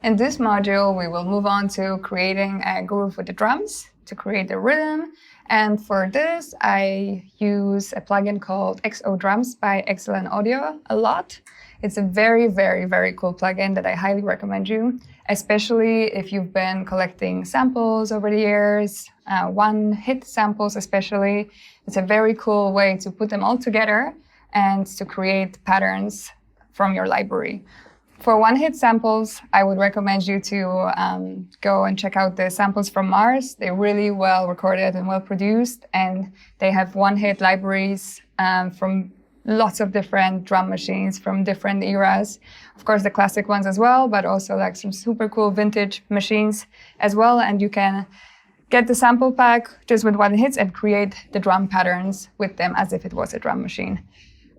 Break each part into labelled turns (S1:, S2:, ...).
S1: In this module, we will move on to creating a groove with the drums to create the rhythm. And for this, I use a plugin called XO Drums by XLN Audio a lot. It's a very, very, very cool plugin that I highly recommend you, especially if you've been collecting samples over the years, one-hit samples especially. It's a very cool way to put them all together and to create patterns from your library. For one-hit samples, I would recommend you to go and check out the samples from Mars. They're really well recorded and well produced, and they have one-hit libraries from lots of different drum machines from different eras. Of course, the classic ones as well, but also like some super cool vintage machines as well. And you can get the sample pack just with one hits and create the drum patterns with them as if it was a drum machine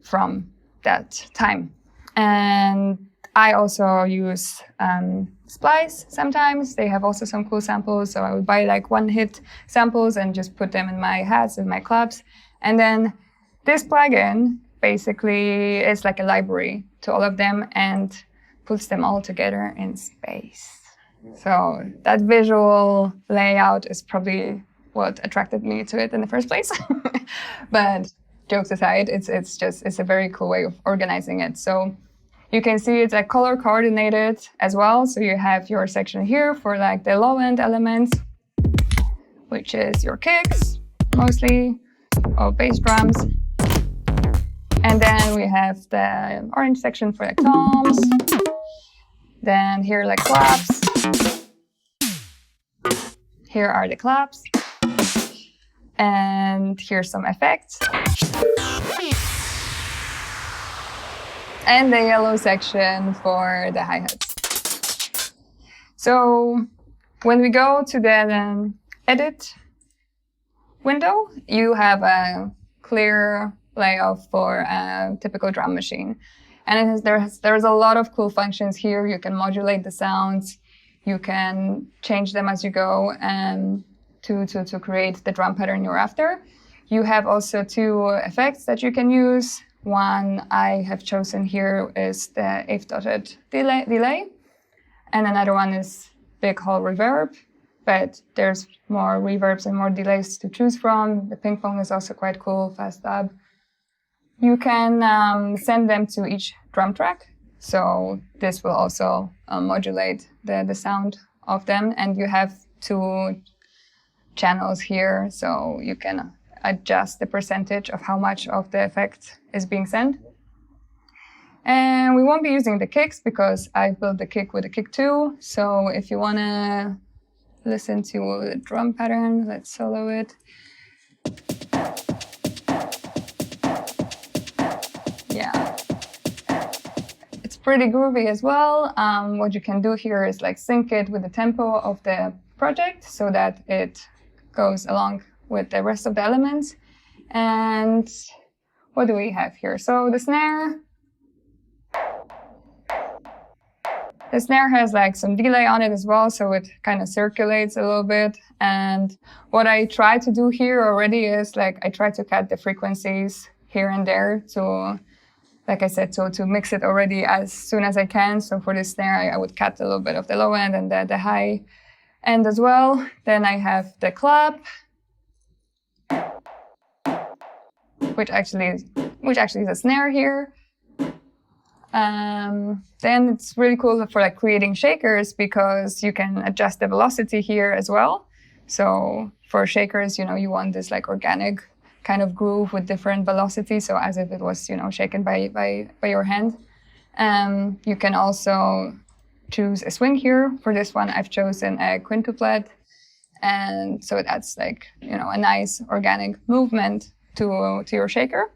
S1: from that time. And I also use Splice sometimes. They have also some cool samples. So I would buy like one-hit samples and just put them in my hats and my clubs. And then this plugin basically is like a library to all of them and puts them all together in space. So that visual layout is probably what attracted me to it in the first place. But jokes aside, it's a very cool way of organizing it. So you can see it's like color coordinated as well. So you have your section here for like the low end elements, which is your kicks, mostly, or bass drums. And then we have the orange section for like toms. Then here like claps. Here are the claps. And here's some effects. And the yellow section for the hi-hats. So when we go to the edit window, you have a clear layout for a typical drum machine. And there's a lot of cool functions here. You can modulate the sounds. You can change them as you go to create the drum pattern you're after. You have also two effects that you can use. One I have chosen here is the eighth-dotted delay, and another one is big hall reverb, but there's more reverbs and more delays to choose from. The ping pong is also quite cool, fast dub. You can send them to each drum track, so this will also modulate the sound of them, and you have two channels here, so you can adjust the percentage of how much of the effect is being sent. And we won't be using the kicks because I built the kick with a kick too. So if you want to listen to the drum pattern, let's solo it. Yeah. It's pretty groovy as well. What you can do here is like sync it with the tempo of the project so that it goes along with the rest of the elements. And what do we have here? So the snare has like some delay on it as well, so it kind of circulates a little bit. And what I try to do here already is like I try to cut the frequencies here and there to, like I said, to mix it already as soon as I can. So for this snare, I would cut a little bit of the low end and the high end as well. Then I have the clap, which actually is a snare here. Then it's really cool for like creating shakers because you can adjust the velocity here as well. So for shakers, you want this like organic kind of groove with different velocity, so as if it was shaken by your hand. You can also choose a swing here. For this one, I've chosen a quintuplet, and so it adds like a nice organic movement to your shaker.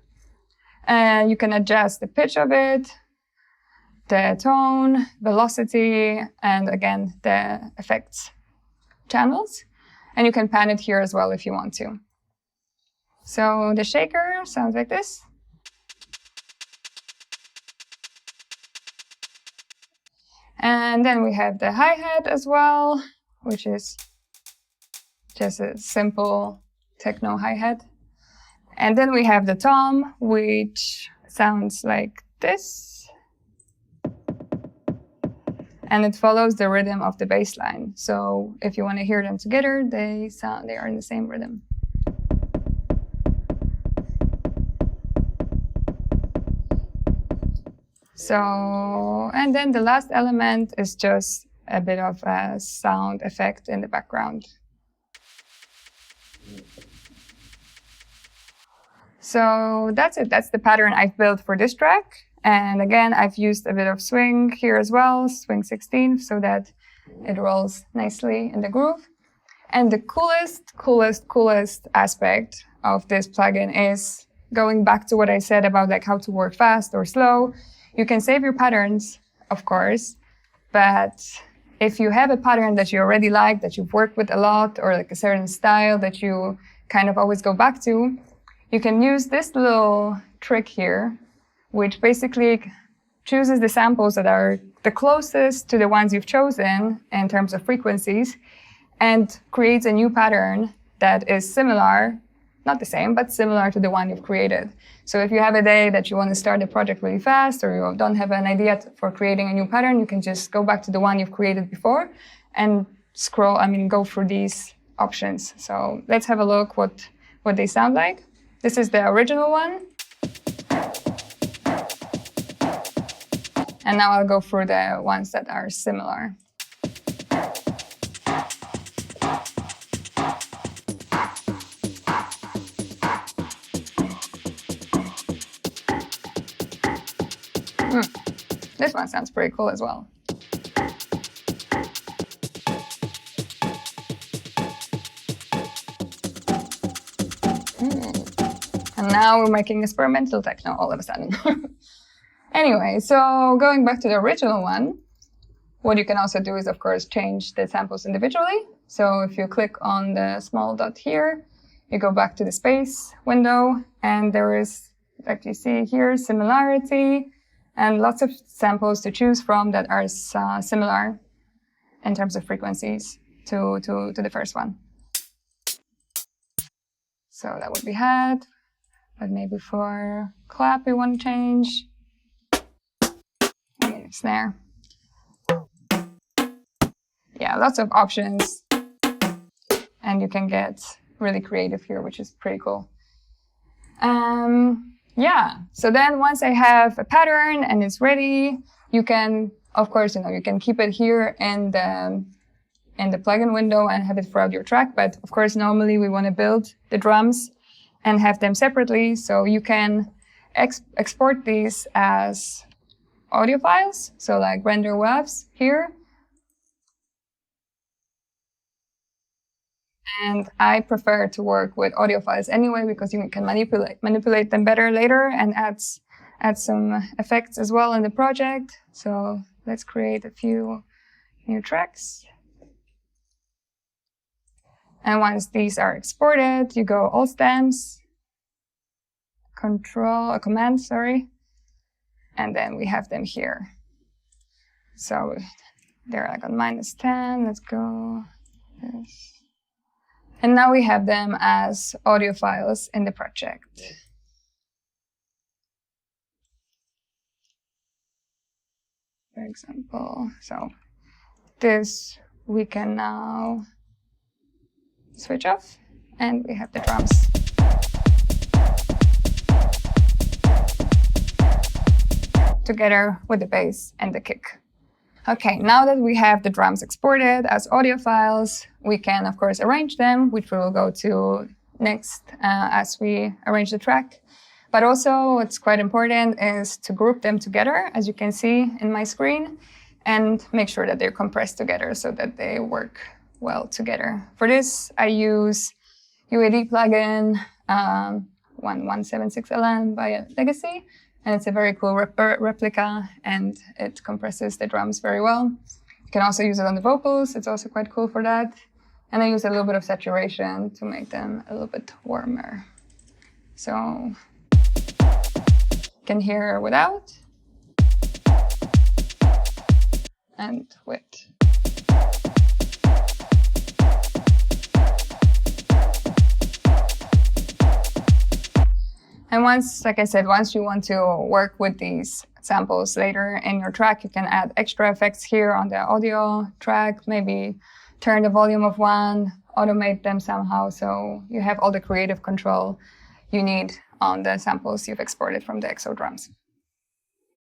S1: And you can adjust the pitch of it, the tone, velocity, and again, the effects channels. And you can pan it here as well if you want to. So the shaker sounds like this. And then we have the hi-hat as well, which is just a simple techno hi-hat. And then we have the tom, which sounds like this. and it follows the rhythm of the bass line. So if you want to hear them together, they are in the same rhythm. So, and then the last element is just a bit of a sound effect in the background. So that's it. That's the pattern I've built for this track. And again, I've used a bit of swing here as well, swing 16, so that it rolls nicely in the groove. And the coolest aspect of this plugin is going back to what I said about like how to work fast or slow. You can save your patterns, of course, but if you have a pattern that you already like, that you've worked with a lot, or like a certain style that you kind of always go back to, you can use this little trick here, which basically chooses the samples that are the closest to the ones you've chosen in terms of frequencies, and creates a new pattern that is similar, not the same, but similar to the one you've created. So if you have a day that you want to start a project really fast, or you don't have an idea for creating a new pattern, you can just go back to the one you've created before and go through these options. So let's have a look what they sound like. This is the original one. And now I'll go through the ones that are similar. This one sounds pretty cool as well. And now we're making experimental techno all of a sudden. Anyway, so going back to the original one, what you can also do is, of course, change the samples individually. So if you click on the small dot here, you go back to the space window, and there is, like you see here, similarity, and lots of samples to choose from that are similar in terms of frequencies to the first one. So that would be head, but maybe for clap we want to change. Snare. Yeah, lots of options, and you can get really creative here, which is pretty cool. Yeah, so then once I have a pattern and it's ready, you can, of course, you can keep it here in the plugin window and have it throughout your track. But of course, normally we want to build the drums and have them separately. So you can export these as audio files. So like render WAVs here. And I prefer to work with audio files anyway, because you can manipulate them better later and add some effects as well in the project. So let's create a few new tracks. And once these are exported, you go Alt Stems, Command, and then we have them here. So they're like on -10. Let's go this. And now we have them as audio files in the project. For example, so this we can now switch off, and we have the drums. Together with the bass and the kick. Okay, now that we have the drums exported as audio files, we can, of course, arrange them, which we will go to next as we arrange the track. But also, what's quite important is to group them together, as you can see in my screen, and make sure that they're compressed together so that they work well together. For this, I use UAD plugin 117 XLN by Legacy. And it's a very cool replica, and it compresses the drums very well. You can also use it on the vocals. It's also quite cool for that. And I use a little bit of saturation to make them a little bit warmer. So you can hear without and with. And once, like I said, once you want to work with these samples later in your track, you can add extra effects here on the audio track, maybe turn the volume of one, automate them somehow, so you have all the creative control you need on the samples you've exported from the XO drums.